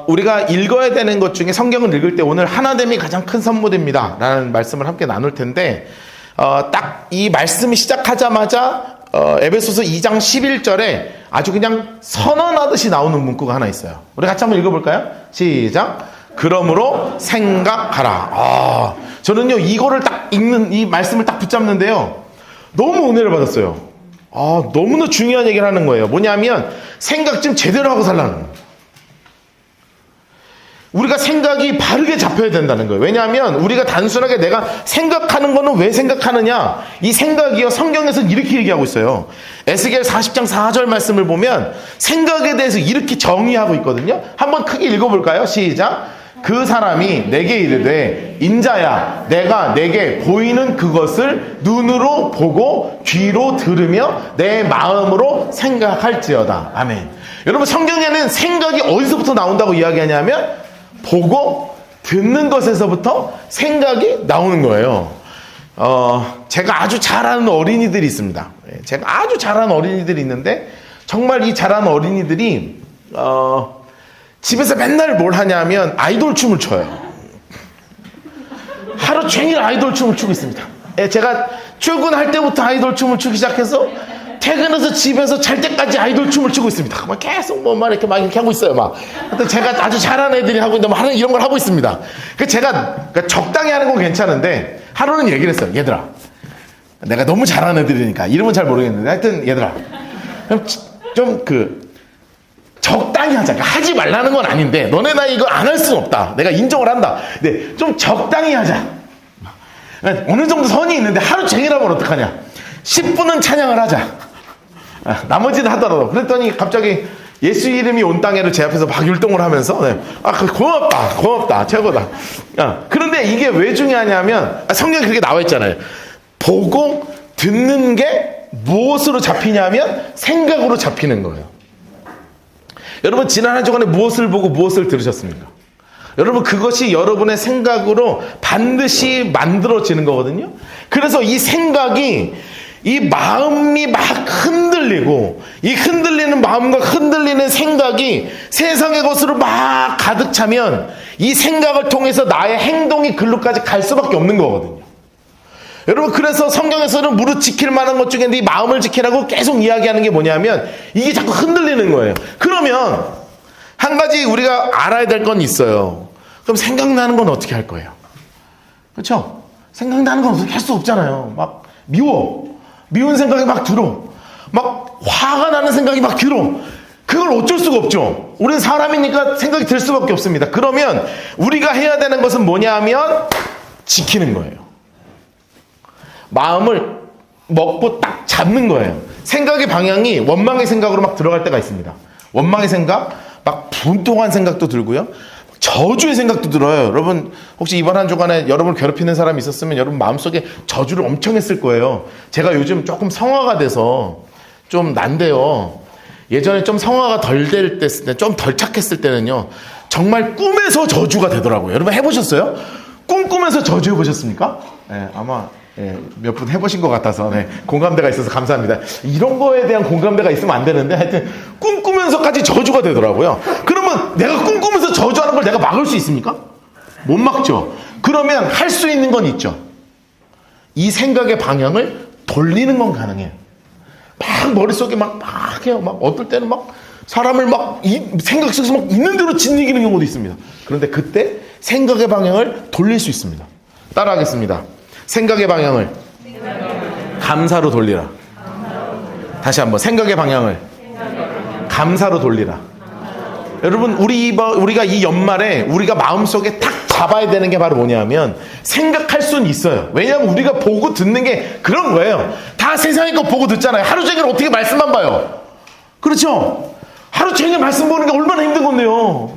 우리가 읽어야 되는 것 중에 성경을 읽을 때 오늘 하나됨이 가장 큰 선물입니다 라는 말씀을 함께 나눌 텐데, 딱 이 말씀이 시작하자마자 에베소서 2장 11절에 아주 그냥 선언하듯이 나오는 문구가 하나 있어요. 우리 같이 한번 읽어볼까요? 시작. 그러므로 생각하라. 저는요 이거를 딱 읽는 이 말씀을 딱 붙잡는데요 너무 은혜를 받았어요. 너무나 중요한 얘기를 하는 거예요. 뭐냐면 생각 좀 제대로 하고 살라는 거예요. 우리가 생각이 바르게 잡혀야 된다는 거예요. 왜냐하면 우리가 단순하게 내가 생각하는 거는 왜 생각하느냐, 이 생각이요 성경에서는 이렇게 얘기하고 있어요. 에스겔 40장 4절 말씀을 보면 생각에 대해서 이렇게 정의하고 있거든요. 한번 크게 읽어볼까요? 시작. 그 사람이 내게 이르되 인자야 내가 내게 보이는 그것을 눈으로 보고 귀로 들으며 내 마음으로 생각할지어다. 아멘. 여러분, 성경에는 생각이 어디서부터 나온다고 이야기하냐면 보고 듣는 것에서부터 생각이 나오는 거예요. 제가 아주 잘 아는 어린이들이 있습니다. 제가 아주 잘 아는 어린이들이 있는데 정말 이 잘 아는 어린이들이 집에서 맨날 뭘 하냐면 아이돌 춤을 춰요. 하루 종일 아이돌 춤을 추고 있습니다. 제가 출근할 때부터 아이돌 춤을 추기 시작해서 퇴근해서 집에서 잘 때까지 아이돌 춤을 추고 있습니다. 막 계속 이렇게 막 이렇게 하고 있어요. 막. 근데 제가 아주 잘하는 애들이 하고 있는데 하는 이런 걸 하고 있습니다. 제가 적당히 하는 건 괜찮은데 하루는 얘기를 했어요. 얘들아, 내가 너무 잘하는 애들이니까 이름은 잘 모르겠는데 하여튼 얘들아, 좀 적당히 하자. 하지 말라는 건 아닌데 너네 나이 이거 안 할 수는 없다. 내가 인정을 한다. 근데 좀 적당히 하자. 어느 정도 선이 있는데 하루 종일 하면 어떡하냐. 10분은 찬양을 하자. 나머지는 하더라도. 그랬더니 갑자기 예수 이름이 온 땅에를 제 앞에서 막 율동을 하면서 고맙다 최고다. 그런데 이게 왜 중요하냐면 성경에 그렇게 나와 있잖아요. 보고 듣는 게 무엇으로 잡히냐면 생각으로 잡히는 거예요. 여러분, 지난 한 주간에 무엇을 보고 무엇을 들으셨습니까? 여러분, 그것이 여러분의 생각으로 반드시 만들어지는 거거든요. 그래서 이 생각이, 이 마음이 막 흔들리고, 이 흔들리는 마음과 흔들리는 생각이 세상의 것으로 막 가득 차면 이 생각을 통해서 나의 행동이 글로까지 갈 수밖에 없는 거거든요. 여러분, 그래서 성경에서는 무릇 지킬 만한 것 중에 네 마음을 지키라고 계속 이야기하는 게 뭐냐면 이게 자꾸 흔들리는 거예요. 그러면 한 가지 우리가 알아야 될 건 있어요. 그럼 생각나는 건 어떻게 할 거예요? 그렇죠? 생각나는 건 어떻게 할 수 없잖아요. 막 미운 생각이 막 들어. 막 화가 나는 생각이 막 들어. 그걸 어쩔 수가 없죠. 우리는 사람이니까 생각이 들 수밖에 없습니다. 그러면 우리가 해야 되는 것은 뭐냐 하면 지키는 거예요. 마음을 먹고 딱 잡는 거예요. 생각의 방향이 원망의 생각으로 막 들어갈 때가 있습니다. 원망의 생각, 막 분통한 생각도 들고요. 저주의 생각도 들어요. 여러분, 혹시 이번 한 주간에 여러분을 괴롭히는 사람이 있었으면 여러분 마음속에 저주를 엄청 했을 거예요. 제가 요즘 조금 성화가 돼서 좀 난데요. 예전에 좀 성화가 덜 될 때, 좀 덜 착했을 때는요, 정말 꿈에서 저주가 되더라고요. 여러분 해보셨어요? 꿈꾸면서 저주 해보셨습니까? 네, 아마 몇 분 해보신 것 같아서 공감대가 있어서 감사합니다. 이런 거에 대한 공감대가 있으면 안 되는데 하여튼 꿈꾸면서까지 저주가 되더라고요. 그러면 내가 꿈꾸면서 저주하는 걸 내가 막을 수 있습니까? 못 막죠. 그러면 할 수 있는 건 있죠. 이 생각의 방향을 돌리는 건 가능해요. 막 머릿속에 막 해요. 막 어떨 때는 막 사람을 막 생각 속에서 막 있는 대로 짓이기는 경우도 있습니다. 그런데 그때 생각의 방향을 돌릴 수 있습니다. 따라하겠습니다. 생각의 방향을 감사로 돌리라. 다시 한번 생각의 방향을 감사로 돌리라. 여러분, 우리가 이 연말에 우리가 마음속에 탁 잡아야 되는 게 바로 뭐냐면 생각할 수는 있어요. 왜냐하면 우리가 보고 듣는 게 그런 거예요. 다 세상의 거 보고 듣잖아요. 하루 종일 어떻게 말씀만 봐요. 그렇죠? 하루 종일 말씀 보는 게 얼마나 힘든 건데요.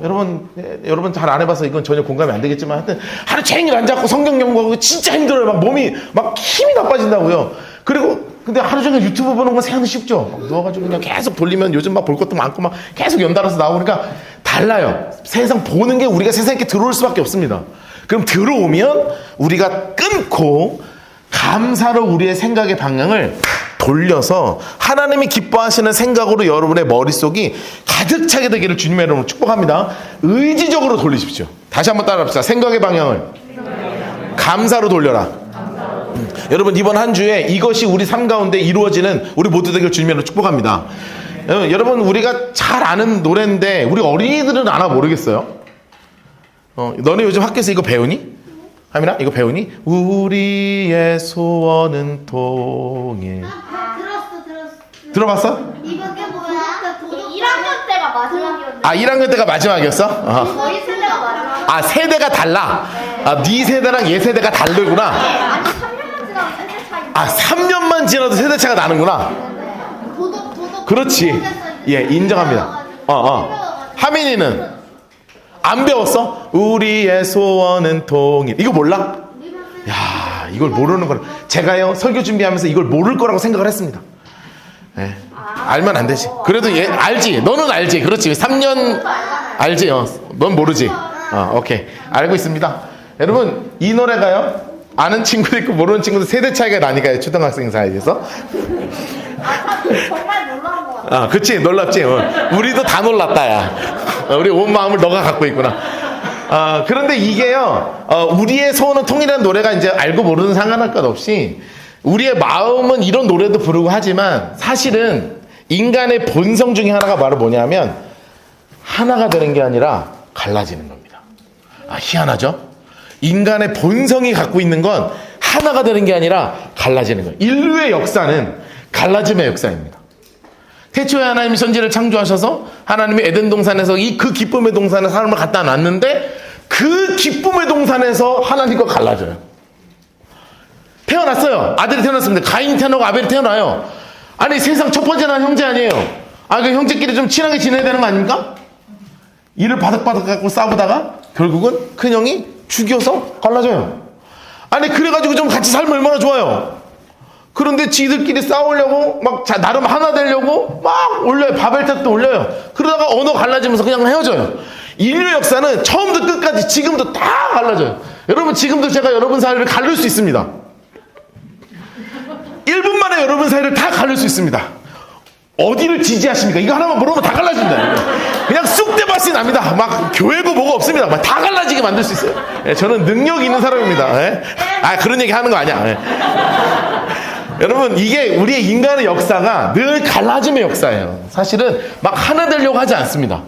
여러분 잘 안 해봐서 이건 전혀 공감이 안 되겠지만 하여튼 하루 종일 앉아갖고 성경 연구하고 진짜 힘들어요. 막 몸이 막 힘이 다 빠진다고요. 근데 하루 종일 유튜브 보는 건 생각이 쉽죠. 막 누워가지고 그냥 계속 돌리면 요즘 막 볼 것도 많고 막 계속 연달아서 나오니까 달라요. 세상 보는 게 우리가 세상에 들어올 수밖에 없습니다. 그럼 들어오면 우리가 끊고 감사로 우리의 생각의 방향을 돌려서 하나님이 기뻐하시는 생각으로 여러분의 머릿속이 가득 차게 되기를 주님의 이름으로 축복합니다. 의지적으로 돌리십시오. 다시 한번 따라합시다. 생각의 방향을 감사로 돌려라. 여러분 이번 한 주에 이것이 우리 삶 가운데 이루어지는 우리 모두 되기를 주님의 이름으로 축복합니다. 여러분 우리가 잘 아는 노래인데 우리 어린이들은 아나 모르겠어요. 너네 요즘 학교에서 이거 배우니? 하민아 이거 배우니? 우리의 소원은 통일. 들었어. 들어봤어? 이게 뭐야? 1학년 때가 마지막이었는데. 아 1학년 때가 마지막이었어? 저희 세대가 마지막. 아 세대가 달라? 아 네 세대랑 얘 세대가 다르구나. 아니 3년만 지나면 세대 차이. 아 3년만 지나도 세대 차가 나는구나. 도덕. 그렇지. 예 인정합니다. 하민이는 안 배웠어? 우리의 소원은 통일. 이거 몰라? 야 이걸 모르는 거라. 제가요 설교 준비하면서 이걸 모를 거라고 생각을 했습니다. 예. 알면 안 되지. 그래도 얘 알지. 너는 알지. 그렇지. 3년 알지. 넌 모르지. 오케이. 알고 있습니다. 여러분 이 노래가요 아는 친구도 있고 모르는 친구도 세대 차이가 나니까요. 초등학생 사이에서. 정말 놀라운 거 같아. 그치 놀랍지. 우리도 다 놀랐다 야. 우리 온 마음을 너가 갖고 있구나. 그런데 이게요 우리의 소원은 통일이라는 노래가 이제 알고 모르는 상관할 것 없이 우리의 마음은 이런 노래도 부르고 하지만 사실은 인간의 본성 중에 하나가 바로 뭐냐면 하나가 되는 게 아니라 갈라지는 겁니다. 희한하죠? 인간의 본성이 갖고 있는 건 하나가 되는 게 아니라 갈라지는 거예요. 인류의 역사는 갈라짐의 역사입니다. 태초에 하나님이 천지를 창조하셔서 하나님이 에덴 동산에서 그 기쁨의 동산에 사람을 갖다 놨는데 그 기쁨의 동산에서 하나님과 갈라져요. 태어났어요. 아들이 태어났습니다. 가인이 태어나고 아벨이 태어나요. 아니 세상 첫 번째 난 형제 아니에요. 그 형제끼리 좀 친하게 지내야 되는 거 아닙니까? 이를 바닥바닥 갖고 싸우다가 결국은 큰형이 죽여서 갈라져요. 아니 그래가지고 좀 같이 살면 얼마나 좋아요. 그런데 지들끼리 싸우려고 막 나름 하나 되려고 막 올려요. 바벨탑도 올려요. 그러다가 언어 갈라지면서 그냥 헤어져요. 인류 역사는 처음부터 끝까지 지금도 다 갈라져요. 여러분 지금도 제가 여러분 사이를 가릴 수 있습니다. 1분 만에 여러분 사이를 다 가릴 수 있습니다. 어디를 지지하십니까? 이거 하나만 물어보면 다 갈라진다. 그냥 쑥대밭이 납니다. 막 교회고 뭐가 없습니다. 막 다 갈라지게 만들 수 있어요. 저는 능력이 있는 사람입니다. 그런 얘기 하는 거 아니야. 여러분 이게 우리의 인간의 역사가 늘 갈라짐의 역사예요. 사실은 막 하나 되려고 하지 않습니다.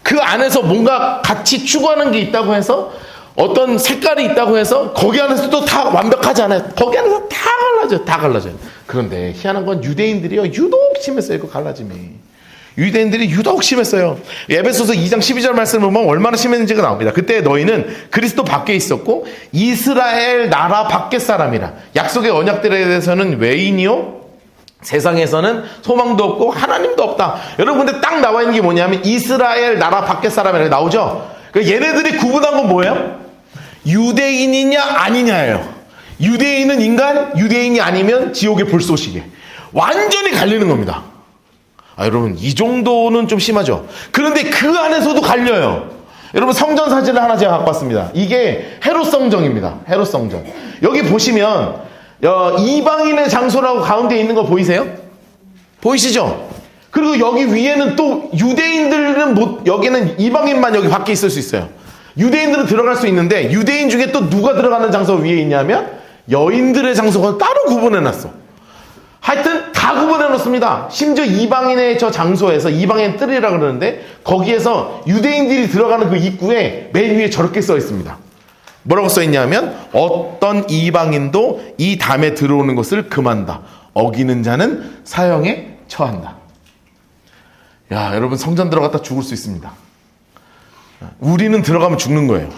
그 안에서 뭔가 같이 추구하는 게 있다고 해서 어떤 색깔이 있다고 해서 거기 안에서도 다 완벽하지 않아요. 거기 안에서 다 갈라져요. 다 갈라져요. 그런데 희한한 건 유대인들이요 유독 심했어요. 그 갈라짐이. 유대인들이 유독 심했어요. 에베소서 2장 12절 말씀을 보면 얼마나 심했는지가 나옵니다. 그때 너희는 그리스도 밖에 있었고 이스라엘 나라 밖의 사람이라. 약속의 언약들에 대해서는 외인이요 세상에서는 소망도 없고 하나님도 없다. 여러분 근데 딱 나와 있는 게 뭐냐면 이스라엘 나라 밖의 사람이라 나오죠. 얘네들이 구분한 건 뭐예요? 유대인이냐 아니냐예요. 유대인은 인간, 유대인이 아니면 지옥의 불쏘시개. 완전히 갈리는 겁니다. 여러분 이 정도는 좀 심하죠. 그런데 그 안에서도 갈려요. 여러분 성전 사진을 하나 제가 갖고 왔습니다. 이게 헤롯 성전입니다. 헤롯 성전. 여기 보시면 이방인의 장소라고 가운데 있는 거 보이세요? 보이시죠? 그리고 여기 위에는 또 유대인들은 여기는 이방인만 여기 밖에 있을 수 있어요. 유대인들은 들어갈 수 있는데 유대인 중에 또 누가 들어가는 장소 위에 있냐면 여인들의 장소가 따로 구분해놨어. 하여튼 다 구분해놓습니다. 심지어 이방인의 저 장소에서 이방인 뜰이라 그러는데 거기에서 유대인들이 들어가는 그 입구에 맨 위에 저렇게 써 있습니다. 뭐라고 써 있냐면 어떤 이방인도 이 담에 들어오는 것을 금한다. 어기는 자는 사형에 처한다. 야 여러분 성전 들어갔다 죽을 수 있습니다. 우리는 들어가면 죽는 거예요.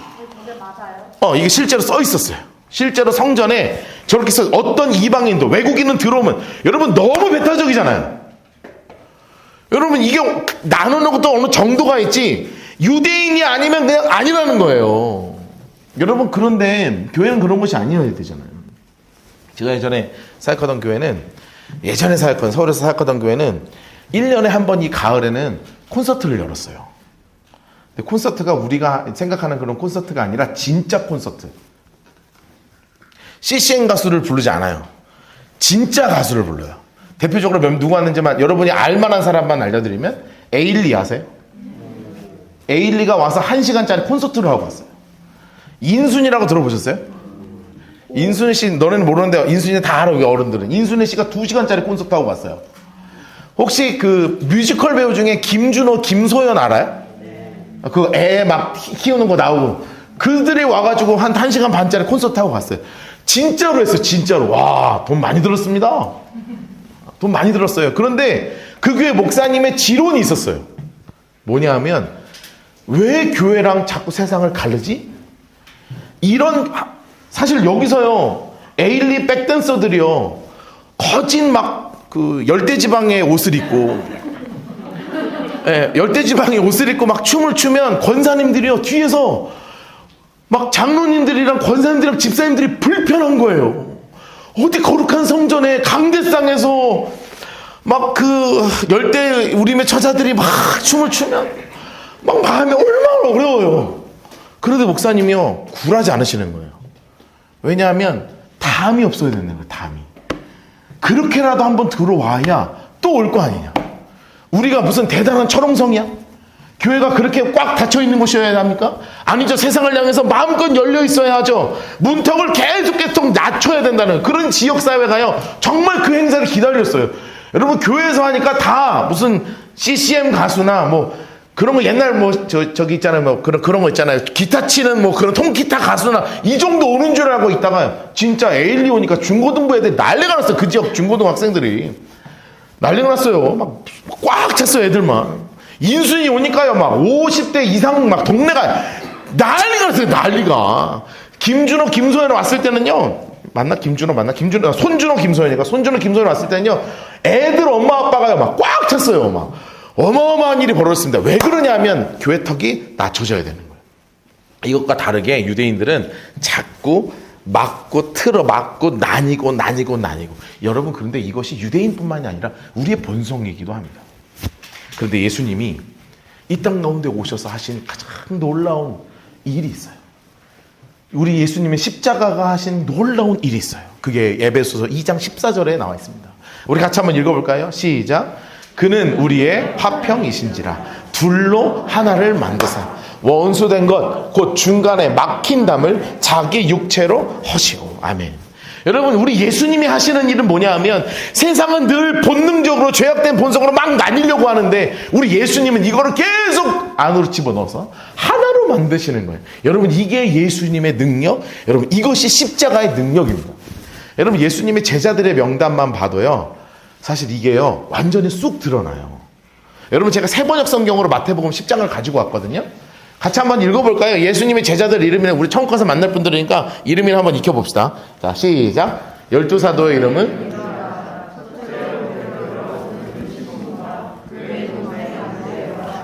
근데 맞아요. 이게 실제로 써 있었어요. 실제로 성전에 저렇게 써 어떤 이방인도 외국인은 들어오면 여러분 너무 배타적이잖아요. 여러분 이게 나누는 것도 어느 정도가 있지 유대인이 아니면 그냥 아니라는 거예요. 여러분 그런데 교회는 그런 것이 아니어야 되잖아요. 제가 예전에 사역하던 교회는 서울에서 사역하던 교회는 1년에 한 번 이 가을에는 콘서트를 열었어요. 근데 콘서트가 우리가 생각하는 그런 콘서트가 아니라 진짜 콘서트. CCM 가수를 부르지 않아요. 진짜 가수를 불러요. 대표적으로 누구 왔는지만 여러분이 알만한 사람만 알려드리면 에일리 아세요? 에일리가 와서 1시간짜리 콘서트를 하고 왔어요. 인순이라고 들어보셨어요? 인순이 씨, 너네는 모르는데 인순이는 다 알아, 우리 어른들은. 인순이 씨가 2시간짜리 콘서트 하고 왔어요. 혹시 그 뮤지컬 배우 중에 김준호, 김소연 알아요? 그 애 막 키우는 거 나오고 그들이 와가지고 한 1시간 반짜리 콘서트 하고 갔어요. 진짜로 했어요. 진짜로. 와, 돈 많이 들었습니다. 돈 많이 들었어요. 그런데 그 교회 목사님의 지론이 있었어요. 뭐냐 하면 왜 교회랑 자꾸 세상을 가르지? 이런, 사실 여기서요, 에일리 백댄서들이요, 거진 막 그 열대지방의 옷을 입고, 예, 열대지방의 옷을 입고 막 춤을 추면 권사님들이요, 뒤에서 막 장로님들이랑 권사님들이랑 집사님들이 불편한 거예요. 어디 거룩한 성전에 강대상에서 막 그 열대 우림의 처자들이 막 춤을 추면 막 마음이 얼마나 어려워요. 그런데 목사님이요, 굴하지 않으시는 거예요. 왜냐하면 담이 없어야 되는 거예요. 담이. 그렇게라도 한번 들어와야 또 올 거 아니냐. 우리가 무슨 대단한 철옹성이야? 교회가 그렇게 꽉 닫혀 있는 곳이어야 합니까? 아니죠. 세상을 향해서 마음껏 열려 있어야 하죠. 문턱을 계속 낮춰야 된다는 그런 지역사회가요, 정말 그 행사를 기다렸어요. 여러분, 교회에서 하니까 다 무슨 CCM 가수나 뭐 그런 거 옛날 뭐 저기 있잖아요. 뭐 그런 거 있잖아요. 기타 치는 뭐 그런 통기타 가수나 이 정도 오는 줄 알고 있다가 진짜 에일리 오니까 중고등부 애들 난리가 났어요. 그 지역 중고등학생들이 난리가 났어요. 막 꽉 찼어요. 애들만. 인순이 오니까요, 막 50대 이상 막 동네가 난리가 났어요. 난리가. 김준호, 김소연 왔을 때는요, 김준호, 손준호, 김소연이니까 손준호, 김소연 왔을 때는요, 애들 엄마 아빠가요, 막 꽉 찼어요. 막 어마어마한 일이 벌어졌습니다. 왜 그러냐 하면 교회 턱이 낮춰져야 되는 거예요. 이것과 다르게 유대인들은 자꾸 막고 틀어 막고 나뉘고. 여러분, 그런데 이것이 유대인뿐만이 아니라 우리의 본성이기도 합니다. 그런데 예수님이 이 땅 가운데 오셔서 하신 가장 놀라운 일이 있어요. 우리 예수님의 십자가가 하신 놀라운 일이 있어요. 그게 에베소서 2장 14절에 나와 있습니다. 우리 같이 한번 읽어볼까요? 시작. 그는 우리의 화평이신지라 둘로 하나를 만드사 원수된 것 곧 중간에 막힌 담을 자기 육체로 허시고. 아멘. 여러분, 우리 예수님이 하시는 일은 뭐냐 하면 세상은 늘 본능적으로 죄악된 본성으로 막 나뉘려고 하는데 우리 예수님은 이거를 계속 안으로 집어넣어서 하나로 만드시는 거예요. 여러분, 이게 예수님의 능력, 여러분, 이것이 십자가의 능력입니다. 여러분, 예수님의 제자들의 명단만 봐도요, 사실 이게요, 완전히 쑥 드러나요. 여러분, 제가 세번역 성경으로 마태복음 10장을 가지고 왔거든요. 같이 한번 읽어볼까요? 예수님의 제자들 이름이나 우리 처음 가서 만날 분들이니까 이름이나 한번 익혀봅시다. 자, 시작. 12사도의 이름은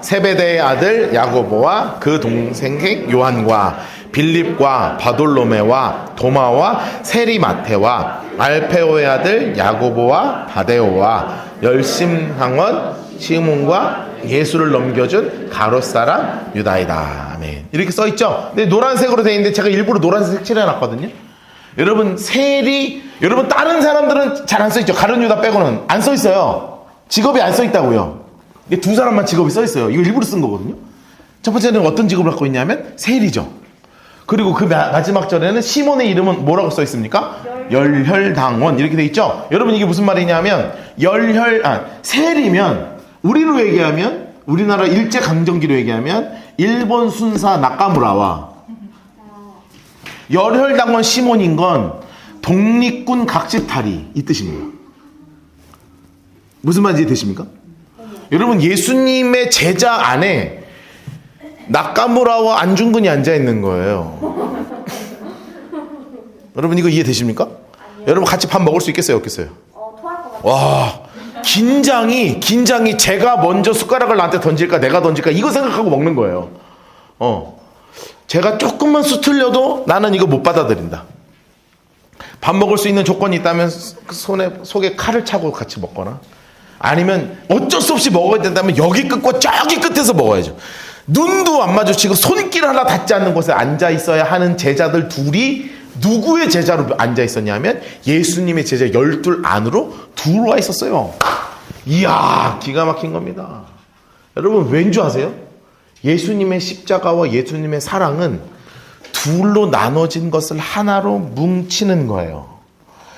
세베대의 아들 야고보와 그 동생 요한과 빌립과 바돌로메와 도마와 세리마테와 알페오의 아들 야고보와 바데오와 열심상원 시몬과 예수를 넘겨준 가롯 사람 유다이다. 아멘. 이렇게 써있죠? 근데 노란색으로 되어 있는데 제가 일부러 노란색 색칠해놨거든요. 여러분, 여러분, 다른 사람들은 잘 안 써있죠? 가롯 유다 빼고는 안 써있어요. 직업이 안 써있다고요. 두 사람만 직업이 써있어요. 이거 일부러 쓴 거거든요. 첫 번째는 어떤 직업을 갖고 있냐면 세리죠. 그리고 그 마지막 절에는 시몬의 이름은 뭐라고 써있습니까? 열혈당원. 이렇게 되어 있죠? 여러분, 이게 무슨 말이냐면 세리면 우리로 얘기하면, 우리나라 일제강점기로 얘기하면 일본 순사 나카무라와 열혈당원 시몬인 건 독립군 각시탈이 이 뜻입니다. 무슨 말인지 되십니까? 여러분, 예수님의 제자 안에 나카무라와 안중근이 앉아있는 거예요. 여러분, 이거 이해되십니까? 여러분, 같이 밥 먹을 수 있겠어요? 없겠어요? 토할 것 같아요. 와, 긴장이 제가 먼저 숟가락을 나한테 던질까 내가 던질까 이거 생각하고 먹는 거예요. 제가 조금만 수틀려도 나는 이거 못 받아들인다. 밥 먹을 수 있는 조건이 있다면 속에 칼을 차고 같이 먹거나, 아니면 어쩔 수 없이 먹어야 된다면 여기 끝과 저기 끝에서 먹어야죠. 눈도 안 마주치고 손길 하나 닿지 않는 곳에 앉아 있어야 하는 제자들 둘이 누구의 제자로 앉아 있었냐면 예수님의 제자 12 안으로 들어와 있었어요. 이야, 기가 막힌 겁니다. 여러분, 왠 줄 아세요? 예수님의 십자가와 예수님의 사랑은 둘로 나눠진 것을 하나로 뭉치는 거예요.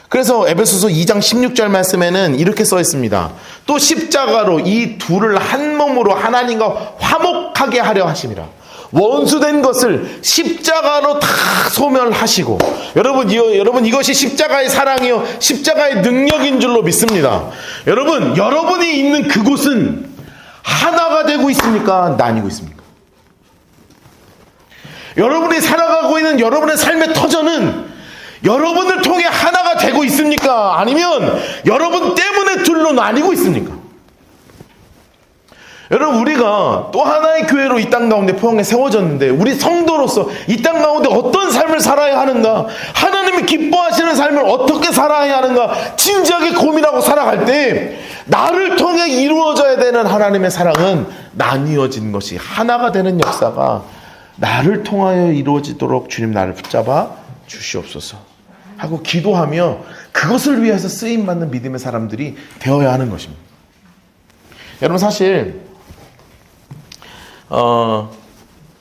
그래서 에베소서 2장 16절 말씀에는 이렇게 써 있습니다. 또 십자가로 이 둘을 한 몸으로 하나님과 화목하게 하려 하심이라. 원수된 것을 십자가로 다 소멸하시고, 여러분 이것이 십자가의 사랑이요 십자가의 능력인 줄로 믿습니다. 여러분, 여러분이 있는 그곳은 하나가 되고 있습니까? 나뉘고 있습니까? 여러분이 살아가고 있는 여러분의 삶의 터전은 여러분을 통해 하나가 되고 있습니까? 아니면 여러분 때문에 둘로 나뉘고 있습니까? 여러분, 우리가 또 하나의 교회로 이 땅 가운데 포항에 세워졌는데 우리 성도로서 이 땅 가운데 어떤 삶을 살아야 하는가, 하나님이 기뻐하시는 삶을 어떻게 살아야 하는가 진지하게 고민하고 살아갈 때 나를 통해 이루어져야 되는 하나님의 사랑은 나뉘어진 것이 하나가 되는 역사가 나를 통하여 이루어지도록 주님 나를 붙잡아 주시옵소서 하고 기도하며 그것을 위해서 쓰임받는 믿음의 사람들이 되어야 하는 것입니다. 여러분, 사실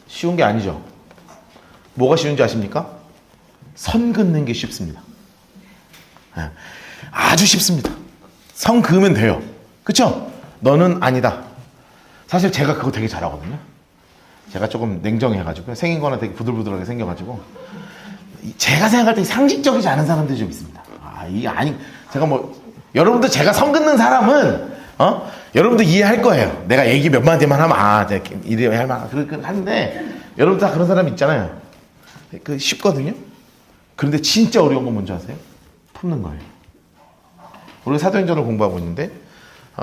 쉬운 게 아니죠. 뭐가 쉬운지 아십니까? 선 긋는 게 쉽습니다. 아주 쉽습니다. 선 그으면 돼요. 그쵸? 너는 아니다. 사실 제가 그거 되게 잘하거든요. 제가 조금 냉정해가지고 생긴 거나 되게 부들부들하게 생겨가지고 제가 생각할 때 상식적이지 않은 사람들이 좀 있습니다. 제가 여러분들 제가 선 긋는 사람은 여러분들 이해할 거예요. 내가 얘기 몇 마디만 하면 이래 할 만한 그렇게 하는데 여러분들 다 그런 사람 있잖아요. 그 쉽거든요. 그런데 진짜 어려운 건 뭔지 아세요? 품는 거예요. 우리가 사도행전을 공부하고 있는데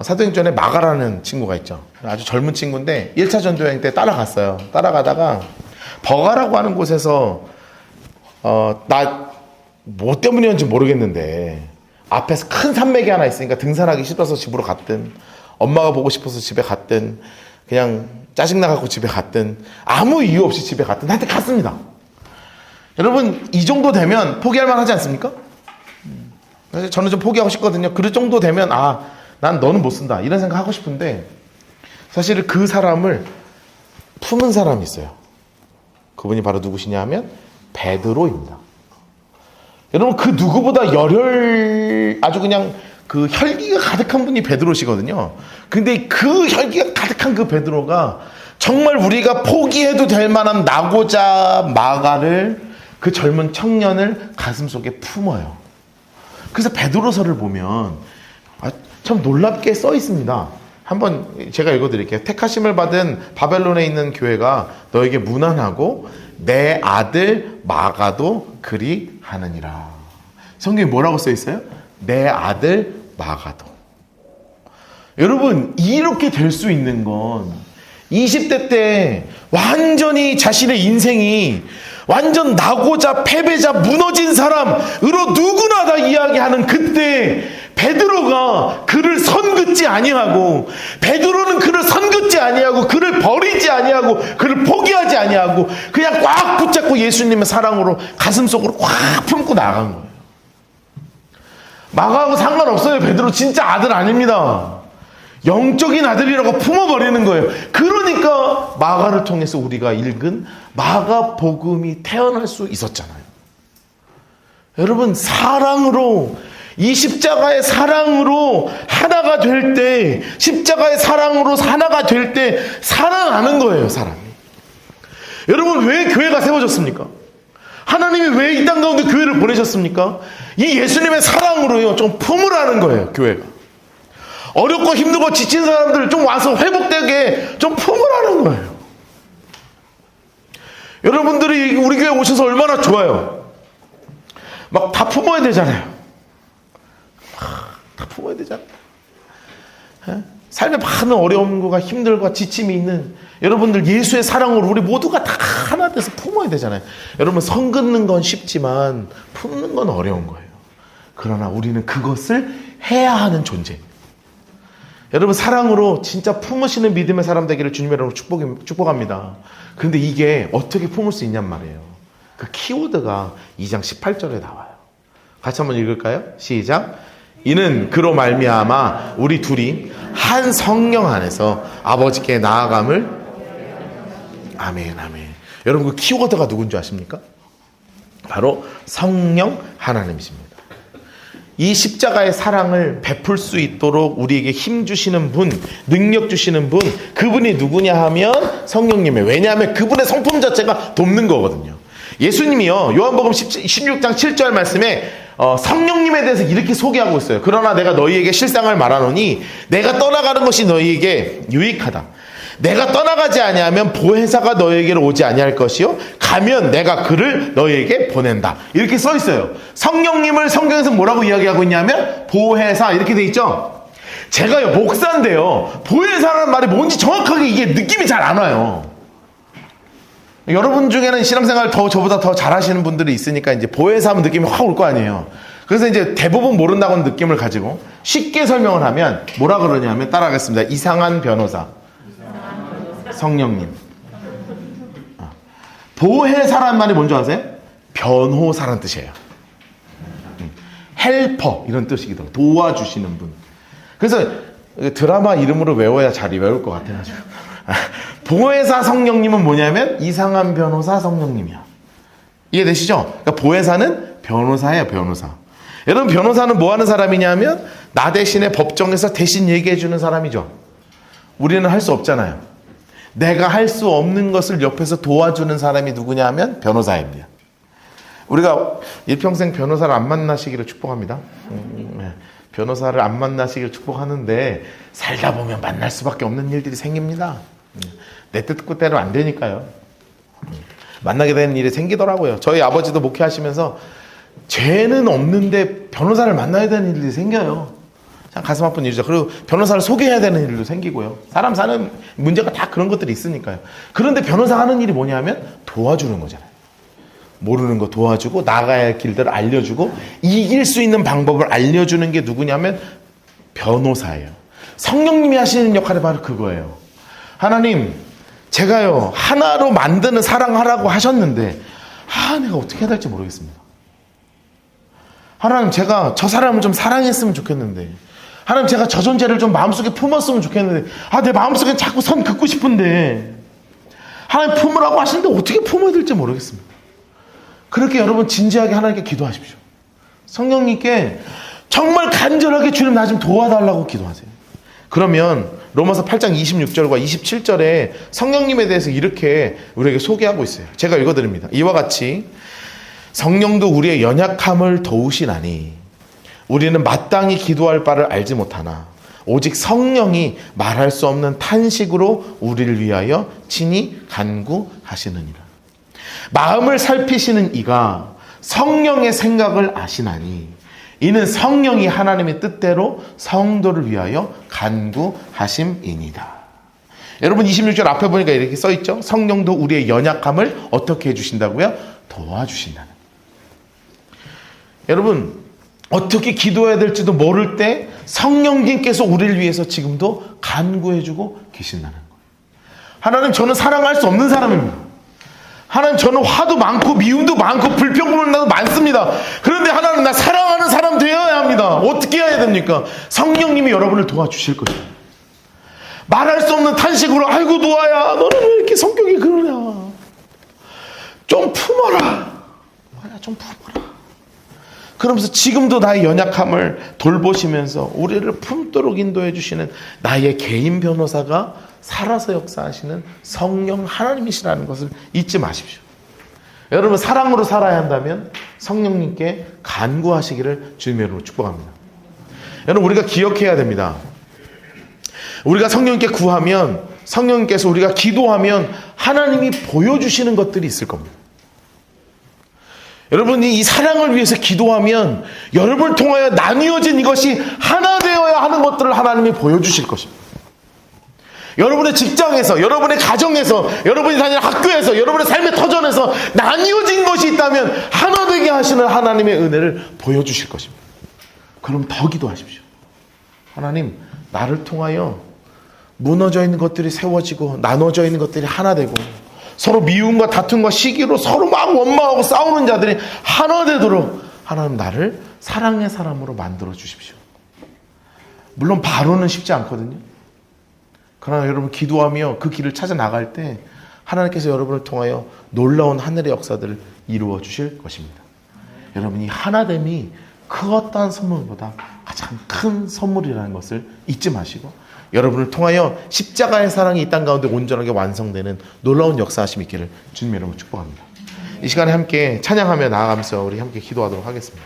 사도행전에 마가라는 친구가 있죠. 아주 젊은 친구인데 1차 전도여행 때 따라갔어요. 따라가다가 버가라고 하는 곳에서 나 뭐 때문이었는지 모르겠는데 앞에서 큰 산맥이 하나 있으니까 등산하기 싫어서 집으로 갔든, 엄마가 보고 싶어서 집에 갔든, 그냥 짜증나갖고 집에 갔든, 아무 이유 없이 집에 갔든 하여튼 갔습니다. 여러분, 이 정도 되면 포기할 만하지 않습니까? 사실 저는 좀 포기하고 싶거든요. 그 정도 되면 난 너는 못 쓴다 이런 생각 하고 싶은데, 사실 그 사람을 품은 사람이 있어요. 그분이 바로 누구시냐 하면 베드로입니다. 여러분, 그 누구보다 아주 그냥 그 혈기가 가득한 분이 베드로시거든요. 근데 그 혈기가 가득한 그 베드로가 정말 우리가 포기해도 될 만한 나고자 마가를, 그 젊은 청년을 가슴속에 품어요. 그래서 베드로서를 보면 참 놀랍게 써 있습니다. 한번 제가 읽어드릴게요. 택하심을 받은 바벨론에 있는 교회가 너에게 문안하고 내 아들 마가도 그리 하느니라. 성경에 뭐라고 써 있어요? 내 아들 마가도. 여러분, 이렇게 될 수 있는 건 20대 때 완전히 자신의 인생이 완전 나고자 패배자 무너진 사람으로 누구나 다 이야기하는 그때 베드로가 그를 선긋지 아니하고, 베드로는 그를 선긋지 아니하고, 그를 버리지 아니하고, 그를 포기하지 아니하고 그냥 꽉 붙잡고 예수님의 사랑으로 가슴속으로 꽉 품고 나간 거예요. 마가하고 상관없어요. 베드로 진짜 아들 아닙니다. 영적인 아들이라고 품어버리는 거예요. 그러니까 마가를 통해서 우리가 읽은 마가복음이 태어날 수 있었잖아요. 여러분, 사랑으로, 이 십자가의 사랑으로 하나가 될 때, 십자가의 사랑으로 하나가 될 때 살아나는 거예요, 사람이. 여러분, 왜 교회가 세워졌습니까? 하나님이 왜 이 땅 가운데 교회를 보내셨습니까? 이 예수님의 사랑으로요, 좀 품으라는 거예요, 교회가. 어렵고 힘들고 지친 사람들 좀 와서 회복되게 좀 품으라는 거예요. 여러분들이 우리 교회 오셔서 얼마나 좋아요. 막 다 품어야 되잖아요. 다 품어야 되잖아요. 삶에 많은 어려움과 힘들과 지침이 있는 여러분들, 예수의 사랑으로 우리 모두가 다 하나 돼서 품어야 되잖아요. 여러분, 선 긋는 건 쉽지만 품는 건 어려운 거예요. 그러나 우리는 그것을 해야 하는 존재. 여러분, 사랑으로 진짜 품으시는 믿음의 사람 되기를 주님의 이름으로 축복합니다. 그런데 이게 어떻게 품을 수 있냔 말이에요. 그 키워드가 2장 18절에 나와요. 같이 한번 읽을까요? 시작. 이는 그로 말미암아 우리 둘이 한 성령 안에서 아버지께 나아감을. 아멘, 아멘. 여러분 그 키워드가 누군지 아십니까? 바로 성령 하나님이십니다. 이 십자가의 사랑을 베풀 수 있도록 우리에게 힘 주시는 분, 능력 주시는 분, 그분이 누구냐 하면 성령님이에요. 왜냐하면 그분의 성품 자체가 돕는 거거든요. 예수님이요, 요한복음 16장 7절 말씀에 성령님에 대해서 이렇게 소개하고 있어요. 그러나 내가 너희에게 실상을 말하노니 내가 떠나가는 것이 너희에게 유익하다. 내가 떠나가지 아니하면 보혜사가 너희에게로 오지 아니할 것이요 가면 내가 그를 너희에게 보낸다. 이렇게 써 있어요. 성령님을 성경에서 뭐라고 이야기하고 있냐면 보혜사 이렇게 돼 있죠. 제가요 목사인데요, 보혜사라는 말이 뭔지 정확하게 이게 느낌이 잘 안 와요. 여러분 중에는 신앙생활 저보다 더 잘하시는 분들이 있으니까 이제 보혜사 하면 느낌이 확 올 거 아니에요. 그래서 이제 대부분 모른다고는 느낌을 가지고 쉽게 설명을 하면 뭐라 그러냐면 따라하겠습니다. 이상한 변호사. 성령님. 보혜사라는 말이 뭔지 아세요? 변호사라는 뜻이에요. 헬퍼 이런 뜻이기도. 도와주시는 분. 그래서 드라마 이름으로 외워야 잘 외울 것 같아가지고. 보혜사 성령님은 뭐냐면 이상한 변호사 성령님이야. 이해되시죠? 그러니까 보혜사는 변호사예요, 변호사. 여러분 변호사는 뭐 하는 사람이냐면 나 대신에 법정에서 대신 얘기해 주는 사람이죠. 우리는 할 수 없잖아요. 내가 할 수 없는 것을 옆에서 도와주는 사람이 누구냐 하면 변호사입니다. 우리가 일평생 변호사를 안 만나시기를 축복합니다. 변호사를 안 만나시기를 축복하는데 살다 보면 만날 수밖에 없는 일들이 생깁니다. 내 뜻대로 안 되니까요. 만나게 되는 일이 생기더라고요. 저희 아버지도 목회하시면서 죄는 없는데 변호사를 만나야 되는 일이 생겨요. 참 가슴 아픈 일이죠. 그리고 변호사를 소개해야 되는 일도 생기고요. 사람 사는 문제가 다 그런 것들이 있으니까요. 그런데 변호사 하는 일이 뭐냐면 도와주는 거잖아요. 모르는 거 도와주고 나가야 할 길들을 알려주고 이길 수 있는 방법을 알려주는 게 누구냐면 변호사예요. 성령님이 하시는 역할이 바로 그거예요. 하나님, 제가요 하나로 만드는 사랑하라고 하셨는데 내가 어떻게 해야 될지 모르겠습니다. 하나님, 제가 저 사람을 좀 사랑했으면 좋겠는데, 하나님, 제가 저 존재를 좀 마음속에 품었으면 좋겠는데, 내 마음속에 자꾸 선 긋고 싶은데, 하나님 품으라고 하시는데 어떻게 품어야 될지 모르겠습니다. 그렇게 여러분 진지하게 하나님께 기도하십시오. 성령님께 정말 간절하게 주님 나 좀 도와달라고 기도하세요. 그러면 로마서 8장 26절과 27절에 성령님에 대해서 이렇게 우리에게 소개하고 있어요. 제가 읽어드립니다. 이와 같이 성령도 우리의 연약함을 도우시나니 우리는 마땅히 기도할 바를 알지 못하나 오직 성령이 말할 수 없는 탄식으로 우리를 위하여 친히 간구하시느니라. 마음을 살피시는 이가 성령의 생각을 아시나니 이는 성령이 하나님의 뜻대로 성도를 위하여 간구하심이니라. 여러분 26절 앞에 보니까 이렇게 써있죠. 성령도 우리의 연약함을 어떻게 해주신다고요? 도와주신다는. 여러분 어떻게 기도해야 될지도 모를 때 성령님께서 우리를 위해서 지금도 간구해주고 계신다는 거예요. 하나님, 저는 사랑할 수 없는 사람입니다. 하나님, 저는 화도 많고 미움도 많고 불평불만도 많습니다. 그런데 하나님, 나 사랑하는 사람 되어야 합니다. 어떻게 해야 됩니까? 성령님이 여러분을 도와주실 것입니다. 말할 수 없는 탄식으로 아이고 노아야, 너는 왜 이렇게 성격이 그러냐, 좀 품어라, 좀 품어라. 그러면서 지금도 나의 연약함을 돌보시면서 우리를 품도록 인도해 주시는 나의 개인 변호사가 살아서 역사하시는 성령 하나님이시라는 것을 잊지 마십시오. 여러분 사랑으로 살아야 한다면 성령님께 간구하시기를 주님의 이름으로 축복합니다. 여러분 우리가 기억해야 됩니다. 우리가 성령님께 구하면, 성령님께서 우리가 기도하면 하나님이 보여주시는 것들이 있을 겁니다. 여러분이 이 사랑을 위해서 기도하면 여러분을 통하여 나뉘어진 이것이 하나 되어야 하는 것들을 하나님이 보여주실 것입니다. 여러분의 직장에서, 여러분의 가정에서, 여러분이 다니는 학교에서, 여러분의 삶의 터전에서 나뉘어진 것이 있다면 하나 되게 하시는 하나님의 은혜를 보여주실 것입니다. 그럼 더 기도하십시오. 하나님, 나를 통하여 무너져 있는 것들이 세워지고 나눠져 있는 것들이 하나 되고 서로 미움과 다툼과 시기로 서로 막 원망하고 싸우는 자들이 하나 되도록 하나님 나를 사랑의 사람으로 만들어 주십시오. 물론 바로는 쉽지 않거든요. 그러나 여러분 기도하며 그 길을 찾아 나갈 때 하나님께서 여러분을 통하여 놀라운 하늘의 역사들을 이루어 주실 것입니다. 여러분 이 하나됨이 그 어떠한 선물보다 가장 큰 선물이라는 것을 잊지 마시고 여러분을 통하여 십자가의 사랑이 이 땅 가운데 온전하게 완성되는 놀라운 역사하심이 있기를 주님 여러분 축복합니다. 이 시간에 함께 찬양하며 나아가면서 우리 함께 기도하도록 하겠습니다.